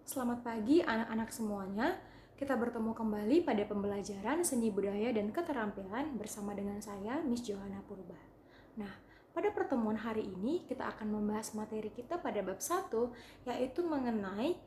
Selamat pagi anak-anak semuanya. Kita bertemu kembali pada pembelajaran seni budaya dan keterampilan bersama dengan saya, Miss Johanna Purba. Nah, pada pertemuan hari ini kita akan membahas materi kita pada bab 1, yaitu mengenai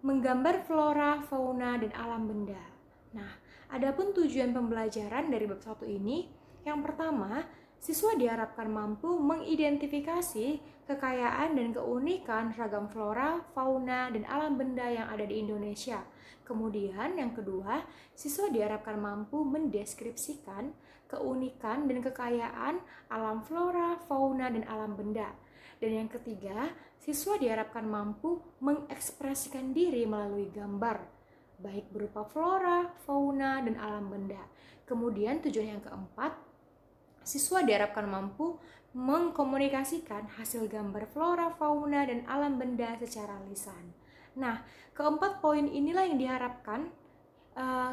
menggambar flora, fauna, dan alam benda. Nah, adapun tujuan pembelajaran dari bab 1 ini, yang pertama, siswa diharapkan mampu mengidentifikasi kekayaan dan keunikan ragam flora, fauna, dan alam benda yang ada di Indonesia. Kemudian yang kedua, siswa diharapkan mampu mendeskripsikan keunikan dan kekayaan alam flora, fauna, dan alam benda. Dan yang ketiga, siswa diharapkan mampu mengekspresikan diri melalui gambar, baik berupa flora, fauna, dan alam benda. Kemudian tujuan yang keempat, siswa diharapkan mampu mengkomunikasikan hasil gambar flora, fauna, dan alam benda secara lisan. Nah, keempat poin inilah yang diharapkan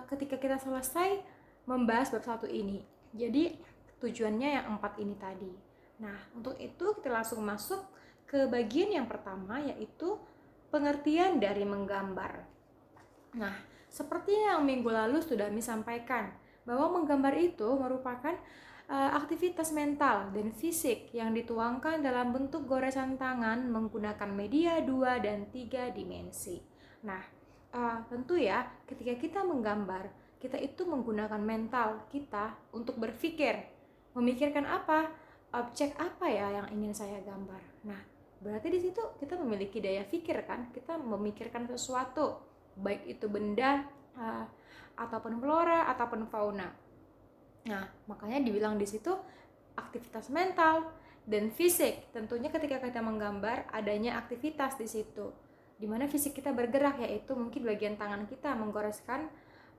ketika kita selesai membahas bab 1 ini. Jadi, tujuannya yang 4 ini tadi. Nah, untuk itu kita langsung masuk ke bagian yang pertama, yaitu pengertian dari menggambar. Nah, seperti yang minggu lalu sudah disampaikan, bahwa menggambar itu merupakan aktivitas mental dan fisik yang dituangkan dalam bentuk goresan tangan menggunakan media 2 dan 3 dimensi. Nah, tentu ya, ketika kita menggambar, kita itu menggunakan mental kita untuk berpikir. Memikirkan apa? Objek apa ya yang ingin saya gambar? Nah, berarti di situ kita memiliki daya pikir kan? Kita memikirkan sesuatu, baik itu benda, ataupun flora, ataupun fauna. Nah, makanya dibilang di situ aktivitas mental dan fisik. Tentunya ketika kita menggambar adanya aktivitas di situ, di mana fisik kita bergerak, yaitu mungkin bagian tangan kita menggoreskan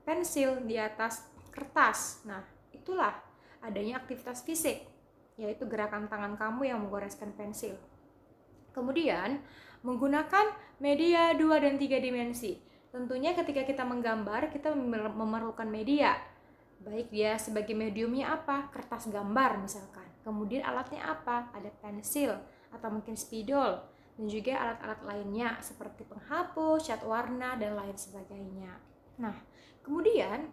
pensil di atas kertas. Nah, itulah adanya aktivitas fisik, yaitu gerakan tangan kamu yang menggoreskan pensil. Kemudian, menggunakan media 2 dan 3 dimensi. Tentunya ketika kita menggambar, kita memerlukan media. Baik dia sebagai mediumnya apa? Kertas gambar misalkan. Kemudian alatnya apa? Ada pensil atau mungkin spidol, dan juga alat-alat lainnya seperti penghapus, cat warna, dan lain sebagainya. Nah, kemudian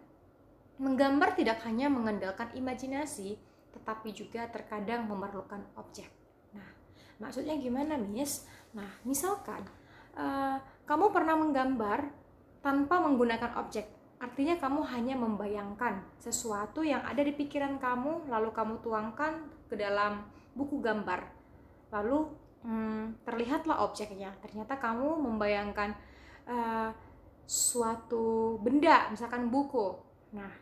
menggambar tidak hanya mengandalkan imajinasi, tetapi juga terkadang memerlukan objek. Nah, maksudnya gimana, Miss? Nah, misalkan kamu pernah menggambar tanpa menggunakan objek. Artinya kamu hanya membayangkan sesuatu yang ada di pikiran kamu, lalu kamu tuangkan ke dalam buku gambar. Lalu terlihatlah objeknya. Ternyata kamu membayangkan suatu benda, misalkan buku. Nah,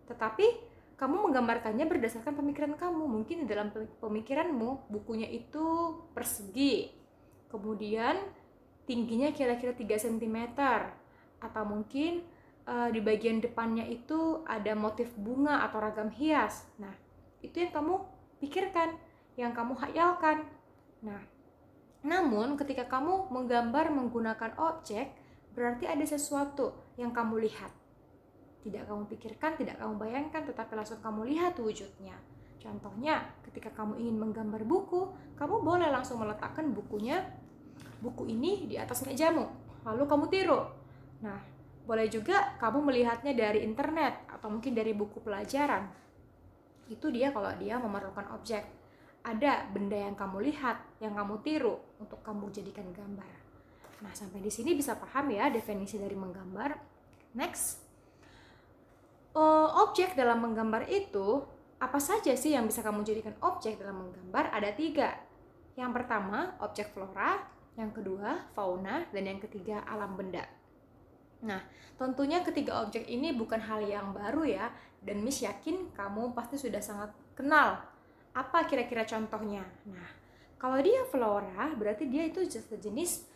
tetapi kamu menggambarkannya berdasarkan pemikiran kamu. Mungkin di dalam pemikiranmu bukunya itu persegi, kemudian tingginya kira-kira 3 cm, atau mungkin di bagian depannya itu ada motif bunga atau ragam hias. Nah, itu yang kamu pikirkan, yang kamu hayalkan. Nah, namun ketika kamu menggambar menggunakan objek, berarti ada sesuatu yang kamu lihat. Tidak kamu pikirkan, tidak kamu bayangkan, tetapi langsung kamu lihat wujudnya. Contohnya, ketika kamu ingin menggambar buku, kamu boleh langsung meletakkan buku ini di atas mejamu, lalu kamu tiru. Nah, boleh juga kamu melihatnya dari internet atau mungkin dari buku pelajaran. Itu dia kalau dia memerlukan objek. Ada benda yang kamu lihat, yang kamu tiru untuk kamu jadikan gambar. Nah, sampai di sini bisa paham ya definisi dari menggambar. Next. Objek dalam menggambar itu, apa saja sih yang bisa kamu jadikan objek dalam menggambar? Ada 3. Yang pertama, objek flora. Yang kedua, fauna. Dan yang ketiga, alam benda. Nah, tentunya ketiga objek ini bukan hal yang baru ya, dan Miss yakin kamu pasti sudah sangat kenal. Apa kira-kira contohnya? Nah, kalau dia flora, berarti dia itu sejenis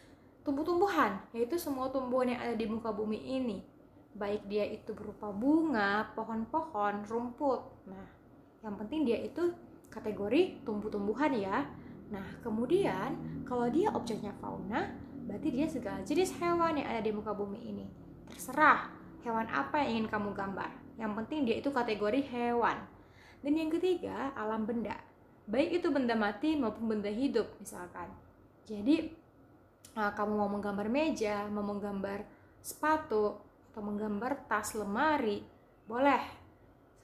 tumbuh-tumbuhan, yaitu semua tumbuhan yang ada di muka bumi ini. Baik dia itu berupa bunga, pohon-pohon, rumput. Nah, yang penting dia itu kategori tumbuh-tumbuhan ya. Nah, kemudian kalau dia objeknya fauna, berarti dia segala jenis hewan yang ada di muka bumi ini. Terserah hewan apa yang ingin kamu gambar. Yang penting dia itu kategori hewan. Dan yang ketiga, alam benda. Baik itu benda mati maupun benda hidup misalkan. Jadi kamu mau menggambar meja, mau menggambar sepatu, atau menggambar tas, lemari, boleh,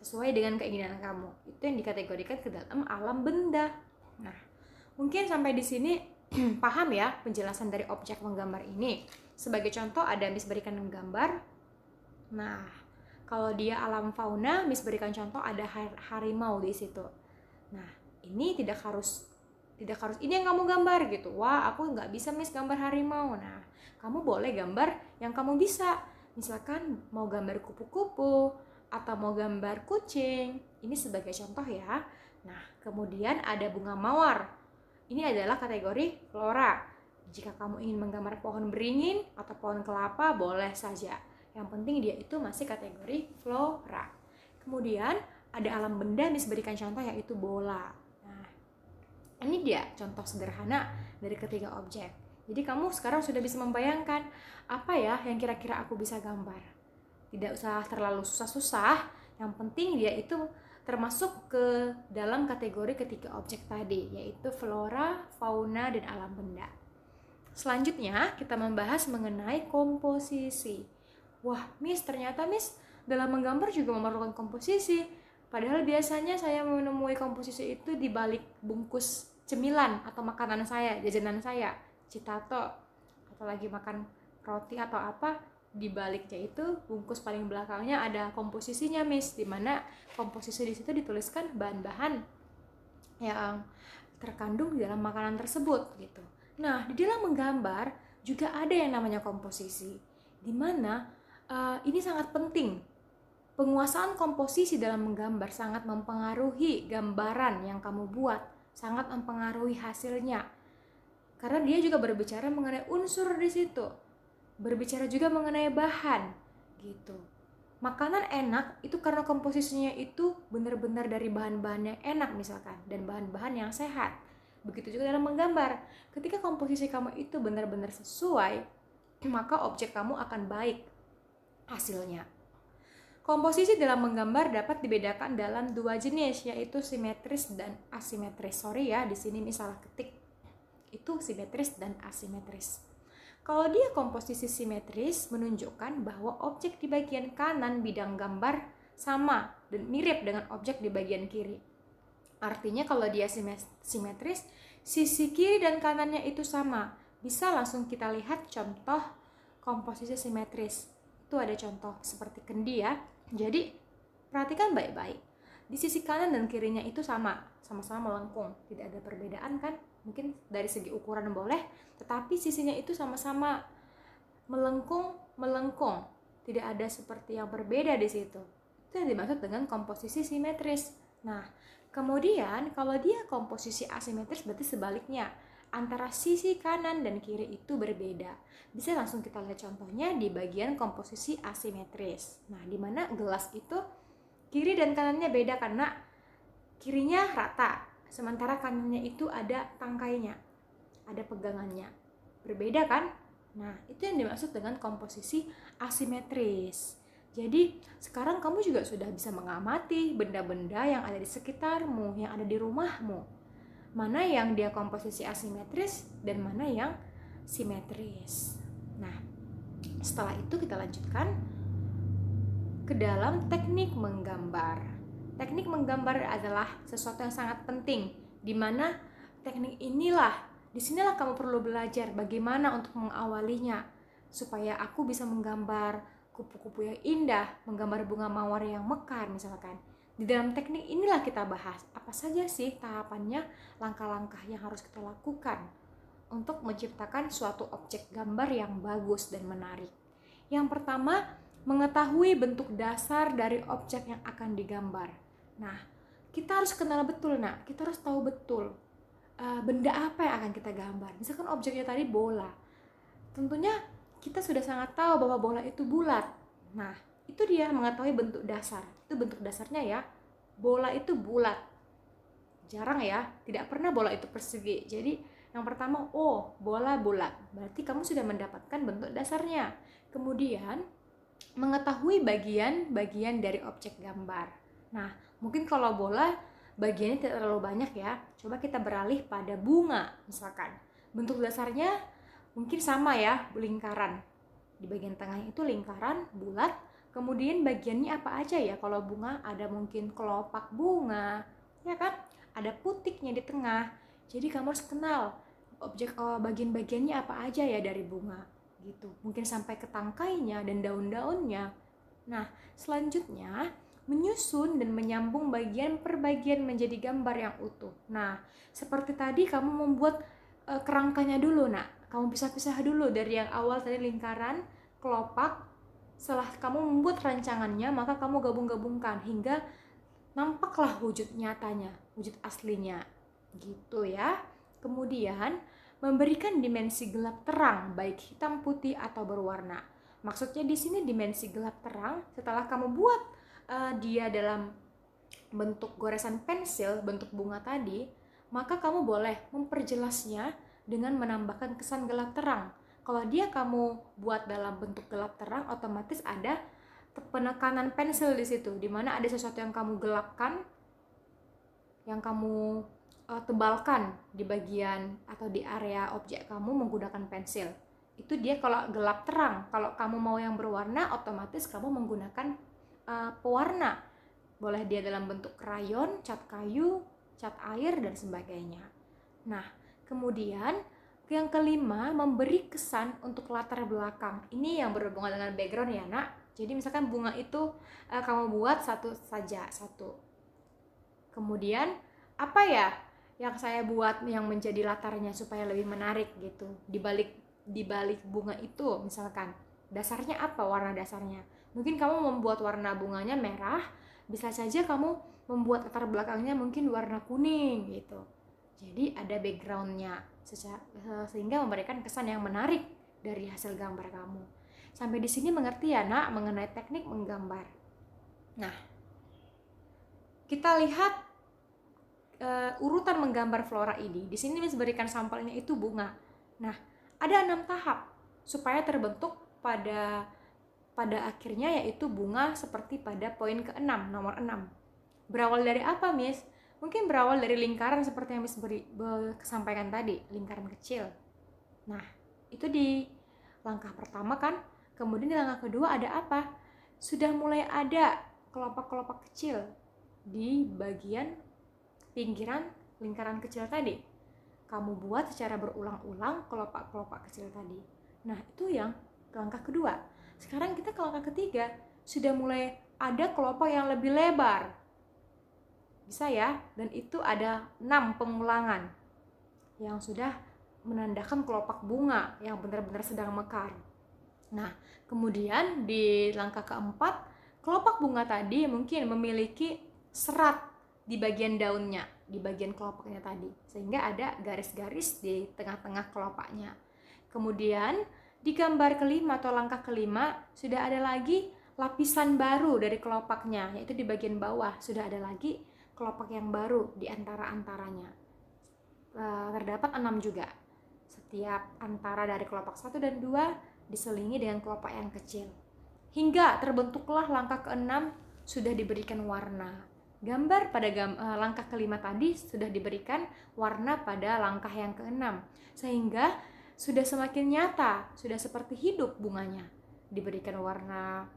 sesuai dengan keinginan kamu. Itu yang dikategorikan ke dalam alam benda. Nah, mungkin sampai di sini paham ya penjelasan dari objek menggambar ini. Sebagai contoh ada Miss berikan gambar. Nah, kalau dia alam fauna, Miss berikan contoh ada harimau di situ. Nah, ini tidak harus ini yang kamu gambar gitu. Wah, aku nggak bisa Miss gambar harimau. Nah, kamu boleh gambar yang kamu bisa. Misalkan mau gambar kupu-kupu atau mau gambar kucing. Ini sebagai contoh ya. Nah, kemudian ada bunga mawar. Ini adalah kategori flora. Jika kamu ingin menggambar pohon beringin atau pohon kelapa, boleh saja. Yang penting dia itu masih kategori flora. Kemudian ada alam benda, Miss berikan contoh yaitu bola. Ini dia contoh sederhana dari ketiga objek. Jadi kamu sekarang sudah bisa membayangkan apa ya yang kira-kira aku bisa gambar. Tidak usah terlalu susah-susah, yang penting dia itu termasuk ke dalam kategori ketiga objek tadi, yaitu flora, fauna, dan alam benda. Selanjutnya kita membahas mengenai komposisi. Wah, Miss, ternyata Miss dalam menggambar juga memerlukan komposisi. Padahal biasanya saya menemui komposisi itu di balik bungkus cemilan atau makanan saya, jajanan saya, citato, atau lagi makan roti atau apa, di baliknya itu bungkus paling belakangnya ada komposisinya, Miss, di mana komposisi di situ dituliskan bahan-bahan yang terkandung di dalam makanan tersebut gitu. Nah, di dalam menggambar juga ada yang namanya komposisi, di mana ini sangat penting. Penguasaan komposisi dalam menggambar sangat mempengaruhi gambaran yang kamu buat, sangat mempengaruhi hasilnya. Karena dia juga berbicara mengenai unsur di situ, berbicara juga mengenai bahan, gitu. Makanan enak itu karena komposisinya itu benar-benar dari bahan-bahan yang enak misalkan, dan bahan-bahan yang sehat. Begitu juga dalam menggambar. Ketika komposisi kamu itu benar-benar sesuai, maka objek kamu akan baik hasilnya. Komposisi dalam menggambar dapat dibedakan dalam dua jenis, yaitu simetris dan asimetris. Sorry ya, di sini salah ketik. Itu simetris dan asimetris. Kalau dia komposisi simetris, menunjukkan bahwa objek di bagian kanan bidang gambar sama dan mirip dengan objek di bagian kiri. Artinya kalau dia simetris, sisi kiri dan kanannya itu sama. Bisa langsung kita lihat contoh komposisi simetris. Itu ada contoh seperti kendi ya. Jadi perhatikan baik-baik. Di sisi kanan dan kirinya itu sama-sama melengkung. Tidak ada perbedaan kan? Mungkin dari segi ukuran boleh, tetapi sisinya itu sama-sama melengkung. Tidak ada seperti yang berbeda di situ. Itu yang dimaksud dengan komposisi simetris. Nah, kemudian kalau dia komposisi asimetris berarti sebaliknya. Antara sisi kanan dan kiri itu berbeda. Bisa langsung kita lihat contohnya di bagian komposisi asimetris. Nah, di mana gelas itu kiri dan kanannya beda karena kirinya rata, sementara kanannya itu ada tangkainya, ada pegangannya. Berbeda kan? Nah, itu yang dimaksud dengan komposisi asimetris. Jadi, sekarang kamu juga sudah bisa mengamati benda-benda yang ada di sekitarmu, yang ada di rumahmu. Mana yang dia komposisi asimetris dan mana yang simetris. Nah, setelah itu kita lanjutkan ke dalam teknik menggambar. Teknik menggambar adalah sesuatu yang sangat penting, di mana teknik disinilah kamu perlu belajar bagaimana untuk mengawalinya, supaya aku bisa menggambar kupu-kupu yang indah, menggambar bunga mawar yang mekar misalkan. Di dalam teknik inilah kita bahas apa saja sih tahapannya, langkah-langkah yang harus kita lakukan untuk menciptakan suatu objek gambar yang bagus dan menarik. Yang pertama, mengetahui bentuk dasar dari objek yang akan digambar. Nah, kita harus kenal betul, kita harus tahu betul benda apa yang akan kita gambar. Misalkan objeknya tadi bola, tentunya kita sudah sangat tahu bahwa bola itu bulat. Nah, itu dia mengetahui bentuk dasar. Itu bentuk dasarnya ya, bola itu bulat. Jarang ya, tidak pernah bola itu persegi. Jadi yang pertama, bola bulat, berarti kamu sudah mendapatkan bentuk dasarnya. Kemudian mengetahui bagian-bagian dari objek gambar. Nah, mungkin kalau bola bagiannya tidak terlalu banyak ya. Coba kita beralih pada bunga misalkan. Bentuk dasarnya mungkin sama ya, lingkaran. Di bagian tengah itu lingkaran bulat, kemudian bagiannya apa aja ya? Kalau bunga ada mungkin kelopak bunga, ya kan? Ada putiknya di tengah. Jadi kamu harus kenal bagian-bagiannya apa aja ya dari bunga gitu. Mungkin sampai ke tangkainya dan daun-daunnya. Nah, selanjutnya menyusun dan menyambung bagian per bagian menjadi gambar yang utuh. Nah, seperti tadi kamu membuat kerangkanya dulu, nak. Kamu pisah-pisah dulu dari yang awal tadi lingkaran, kelopak. Setelah kamu membuat rancangannya, maka kamu gabung-gabungkan hingga nampaklah wujud nyatanya, wujud aslinya. Gitu ya. Kemudian, memberikan dimensi gelap terang, baik hitam putih atau berwarna. Maksudnya di sini dimensi gelap terang, setelah kamu buat dia dalam bentuk goresan pensil, bentuk bunga tadi, maka kamu boleh memperjelasnya dengan menambahkan kesan gelap terang. Kalau dia kamu buat dalam bentuk gelap terang, otomatis ada penekanan pensil di situ, di mana ada sesuatu yang kamu gelapkan, yang kamu tebalkan di bagian atau di area objek kamu menggunakan pensil. Itu dia kalau gelap terang. Kalau kamu mau yang berwarna, otomatis kamu menggunakan pewarna. Boleh dia dalam bentuk krayon, cat kayu, cat air, dan sebagainya. Nah, kemudian yang kelima, memberi kesan untuk latar belakang. Ini yang berhubungan dengan background ya, nak. Jadi misalkan bunga itu kamu buat satu saja, satu. Kemudian apa ya yang saya buat yang menjadi latarnya supaya lebih menarik gitu. Di balik bunga itu misalkan dasarnya apa, warna dasarnya. Mungkin kamu membuat warna bunganya merah, bisa saja kamu membuat latar belakangnya mungkin warna kuning gitu. Jadi ada backgroundnya sehingga memberikan kesan yang menarik dari hasil gambar kamu. Sampai di sini mengerti ya, nak, mengenai teknik menggambar. Nah, kita lihat urutan menggambar flora ini. Di sini Miss berikan sampelnya itu bunga. Nah, ada 6 tahap supaya terbentuk pada akhirnya yaitu bunga seperti pada poin ke-6, nomor 6. Berawal dari apa, Miss? Mungkin berawal dari lingkaran seperti yang Miss sampaikan tadi, lingkaran kecil. Nah, itu di langkah pertama kan. Kemudian di langkah kedua ada apa? Sudah mulai ada kelopak-kelopak kecil di bagian pinggiran lingkaran kecil tadi. Kamu buat secara berulang-ulang kelopak-kelopak kecil tadi. Nah, itu yang langkah kedua. Sekarang kita ke langkah ketiga. Sudah mulai ada kelopak yang lebih lebar. Bisa ya, dan itu ada 6 pengulangan yang sudah menandakan kelopak bunga yang benar-benar sedang mekar. Nah, kemudian di langkah keempat, kelopak bunga tadi mungkin memiliki serat di bagian daunnya, di bagian kelopaknya tadi, sehingga ada garis-garis di tengah-tengah kelopaknya. Kemudian di gambar kelima atau langkah kelima sudah ada lagi lapisan baru dari kelopaknya, yaitu di bagian bawah sudah ada lagi kelopak yang baru di antara-antaranya. Terdapat 6 juga. Setiap antara dari kelopak 1 dan 2 diselingi dengan kelopak yang kecil. Hingga terbentuklah langkah ke-6 sudah diberikan warna. Gambar pada langkah kelima tadi sudah diberikan warna pada langkah yang ke-6. Sehingga sudah semakin nyata, sudah seperti hidup bunganya. Diberikan warna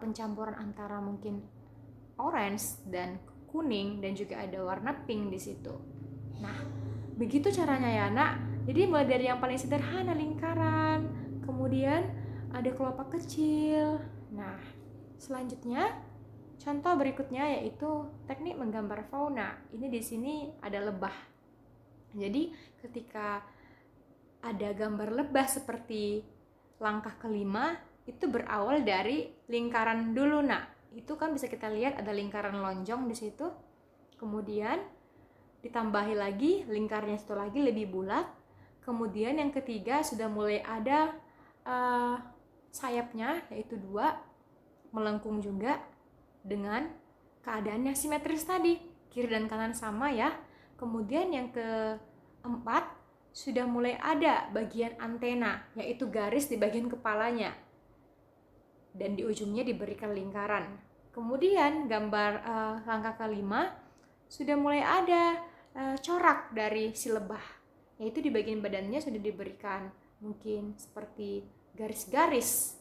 pencampuran antara mungkin orange dan kuning dan juga ada warna pink di situ. Nah, begitu caranya ya, nak. Jadi mulai dari yang paling sederhana lingkaran, kemudian ada kelopak kecil. Nah, selanjutnya contoh berikutnya yaitu teknik menggambar fauna. Ini di sini ada lebah. Jadi ketika ada gambar lebah seperti langkah kelima, itu berawal dari lingkaran dulu, nak. Itu kan bisa kita lihat ada lingkaran lonjong di situ. Kemudian ditambahi lagi lingkarnya satu lagi lebih bulat. Kemudian yang ketiga sudah mulai ada sayapnya yaitu 2 melengkung juga dengan keadaan yang simetris tadi, kiri dan kanan sama ya. Kemudian yang keempat sudah mulai ada bagian antena yaitu garis di bagian kepalanya dan di ujungnya diberikan lingkaran. Kemudian gambar langkah kelima sudah mulai ada corak dari si lebah, yaitu di bagian badannya sudah diberikan mungkin seperti garis-garis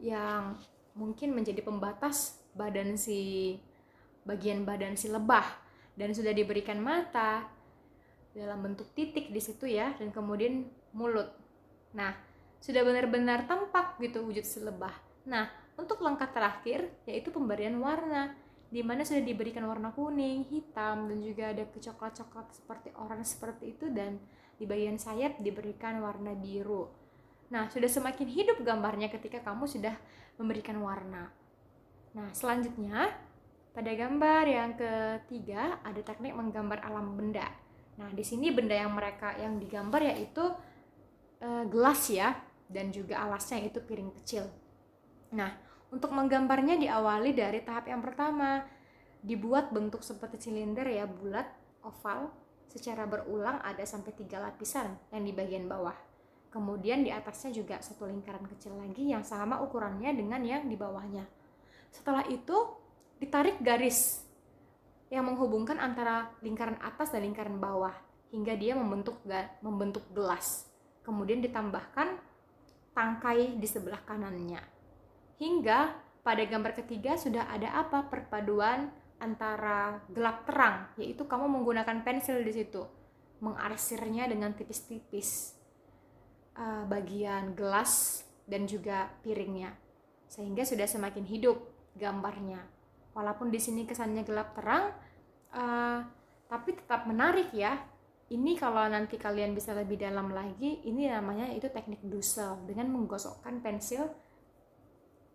yang mungkin menjadi pembatas bagian badan si lebah, dan sudah diberikan mata dalam bentuk titik di situ ya, dan kemudian mulut. Nah, sudah benar-benar tampak gitu wujud si lebah. Nah, untuk langkah terakhir yaitu pemberian warna, di mana sudah diberikan warna kuning, hitam, dan juga ada kecoklat-coklat seperti oranye seperti itu, dan di bagian sayap diberikan warna biru. Nah, sudah semakin hidup gambarnya ketika kamu sudah memberikan warna. Nah, selanjutnya pada gambar yang ketiga ada teknik menggambar alam benda. Nah, di sini benda yang digambar yaitu gelas ya, dan juga alasnya itu piring kecil. Nah, untuk menggambarnya diawali dari tahap yang pertama, dibuat bentuk seperti silinder ya, bulat, oval, secara berulang ada sampai 3 lapisan yang di bagian bawah. Kemudian di atasnya juga satu lingkaran kecil lagi yang sama ukurannya dengan yang di bawahnya. Setelah itu ditarik garis yang menghubungkan antara lingkaran atas dan lingkaran bawah hingga dia membentuk gelas. Kemudian ditambahkan tangkai di sebelah kanannya. Hingga pada gambar ketiga sudah ada perpaduan antara gelap terang, yaitu kamu menggunakan pensil di situ, mengarsirnya dengan tipis-tipis bagian gelas dan juga piringnya, sehingga sudah semakin hidup gambarnya. Walaupun di sini kesannya gelap terang, tapi tetap menarik ya. Ini kalau nanti kalian bisa lebih dalam lagi, ini namanya itu teknik Dussel, dengan menggosokkan pensil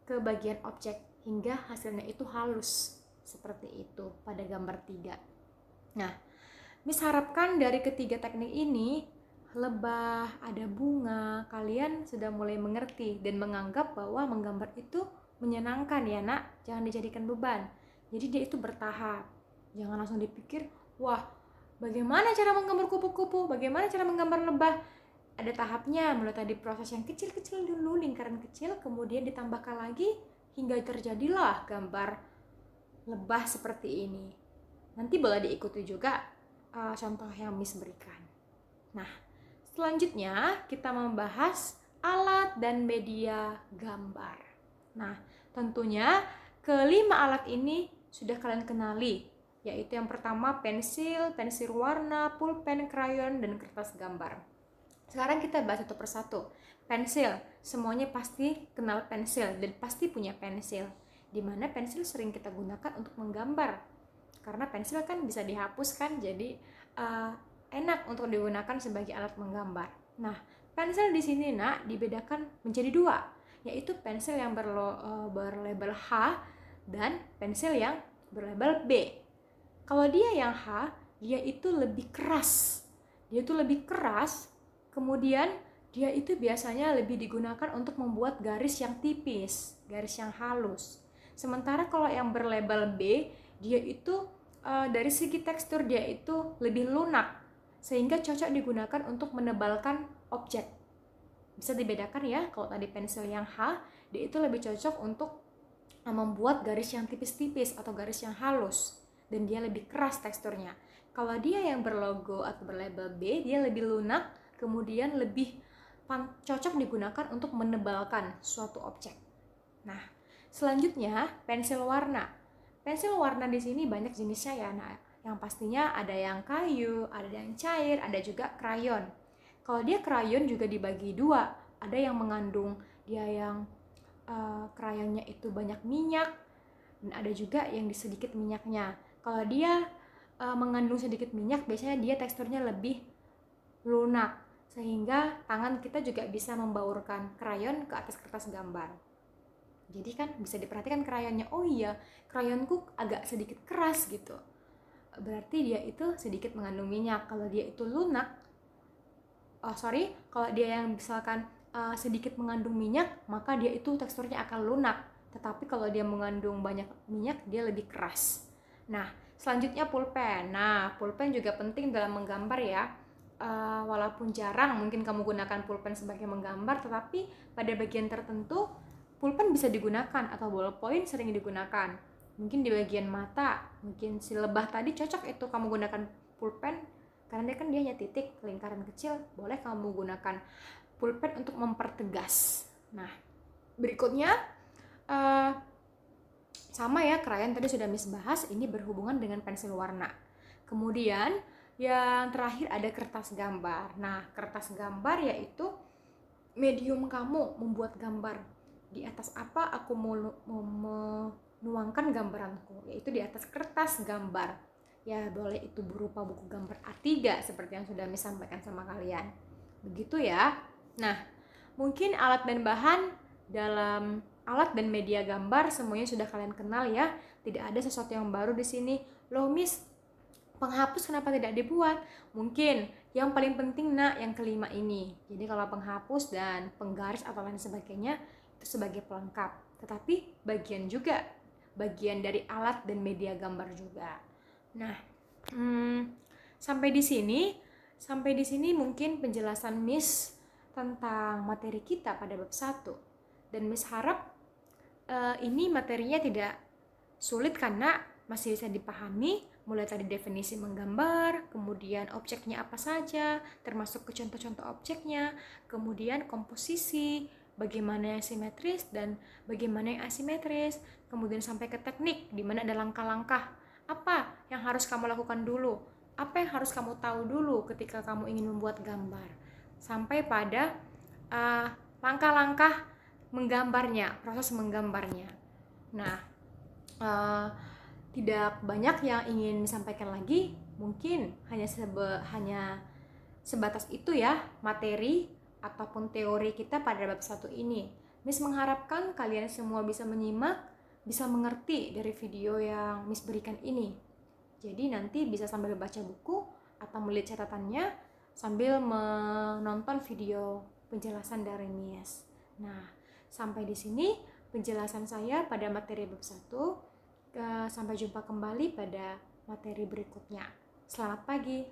ke bagian objek hingga hasilnya itu halus seperti itu pada gambar 3. Nah, Miss harapkan dari ketiga teknik ini, lebah, ada bunga, kalian sudah mulai mengerti dan menganggap bahwa menggambar itu menyenangkan ya nak, jangan dijadikan beban. Jadi dia itu bertahap, jangan langsung dipikir, wah bagaimana cara menggambar kupu-kupu, bagaimana cara menggambar lebah. Ada tahapnya, mulai tadi proses yang kecil-kecil dulu, lingkaran kecil, kemudian ditambahkan lagi hingga terjadilah gambar lebah seperti ini. Nanti boleh diikuti juga contoh yang Miss berikan. Nah, selanjutnya kita membahas alat dan media gambar. Nah, tentunya kelima alat ini sudah kalian kenali, yaitu yang pertama pensil warna, pulpen, krayon, dan kertas gambar. Sekarang kita bahas satu persatu. Pensil, semuanya pasti kenal pensil dan pasti punya pensil. Dimana pensil sering kita gunakan untuk menggambar, karena pensil kan bisa dihapuskan, jadi enak untuk digunakan sebagai alat menggambar. Nah, pensil di sini nak dibedakan menjadi 2, yaitu pensil yang berlabel H dan pensil yang berlabel B. Kalau dia yang H, dia itu lebih keras. Kemudian dia itu biasanya lebih digunakan untuk membuat garis yang tipis, garis yang halus. Sementara kalau yang berlabel B, dia itu dari segi tekstur dia itu lebih lunak, sehingga cocok digunakan untuk menebalkan objek. Bisa dibedakan ya, kalau tadi pensil yang H, dia itu lebih cocok untuk membuat garis yang tipis-tipis atau garis yang halus, dan dia lebih keras teksturnya. Kalau dia yang berlogo atau berlabel B, dia lebih lunak, kemudian lebih cocok digunakan untuk menebalkan suatu objek. Nah, selanjutnya pensil warna. Pensil warna di sini banyak jenisnya ya. Nah, yang pastinya ada yang kayu, ada yang cair, ada juga krayon. Kalau dia krayon juga dibagi 2. Ada yang mengandung dia yang krayonnya itu banyak minyak, dan ada juga yang sedikit minyaknya. Kalau dia mengandung sedikit minyak, biasanya dia teksturnya lebih lunak, sehingga tangan kita juga bisa membaurkan krayon ke atas kertas gambar. Jadi kan bisa diperhatikan krayonnya, oh iya krayonku agak sedikit keras gitu, berarti dia itu sedikit mengandung minyak. Kalau dia itu lunak, kalau dia yang misalkan sedikit mengandung minyak, maka dia itu teksturnya akan lunak. Tetapi kalau dia mengandung banyak minyak, dia lebih keras. Nah, selanjutnya pulpen. Nah, pulpen juga penting dalam menggambar ya. Walaupun jarang mungkin kamu gunakan pulpen sebagai menggambar, tetapi pada bagian tertentu pulpen bisa digunakan, atau ballpoint sering digunakan. Mungkin di bagian mata, mungkin si lebah tadi cocok itu kamu gunakan pulpen Karena dia hanya titik, lingkaran kecil, boleh kamu gunakan pulpen untuk mempertegas. Nah, berikutnya sama ya, krayon tadi sudah Miss bahas, ini berhubungan dengan pensil warna. Kemudian yang terakhir ada kertas gambar. Nah, kertas gambar yaitu medium kamu membuat gambar. Di atas apa aku mau menuangkan gambaranku, yaitu di atas kertas gambar. Ya, boleh itu berupa buku gambar A3 seperti yang sudah Miss sampaikan sama kalian. Begitu ya. Nah, mungkin alat dan bahan dalam alat dan media gambar semuanya sudah kalian kenal ya. Tidak ada sesuatu yang baru di sini. Loh Miss, penghapus kenapa tidak dibuat? Mungkin yang paling penting yang kelima ini. Jadi kalau penghapus dan penggaris atau lain sebagainya itu sebagai pelengkap. Tetapi bagian dari alat dan media gambar juga. Nah, sampai di sini mungkin penjelasan Miss tentang materi kita pada bab 1. Dan Miss harap ini materinya tidak sulit karena masih bisa dipahami, mulai tadi definisi menggambar, kemudian objeknya apa saja, termasuk ke contoh-contoh objeknya, kemudian komposisi, bagaimana yang simetris dan bagaimana yang asimetris, kemudian sampai ke teknik, di mana ada langkah-langkah, apa yang harus kamu lakukan dulu, apa yang harus kamu tahu dulu ketika kamu ingin membuat gambar, sampai pada langkah-langkah menggambarnya, proses menggambarnya. Nah, tidak banyak yang ingin disampaikan lagi, mungkin hanya sebatas itu ya materi ataupun teori kita pada bab 1 ini. Miss mengharapkan kalian semua bisa menyimak, bisa mengerti dari video yang Miss berikan ini. Jadi nanti bisa sambil baca buku atau melihat catatannya sambil menonton video penjelasan dari Miss. Nah, sampai di sini penjelasan saya pada materi bab 1. Sampai jumpa kembali pada materi berikutnya. Selamat pagi.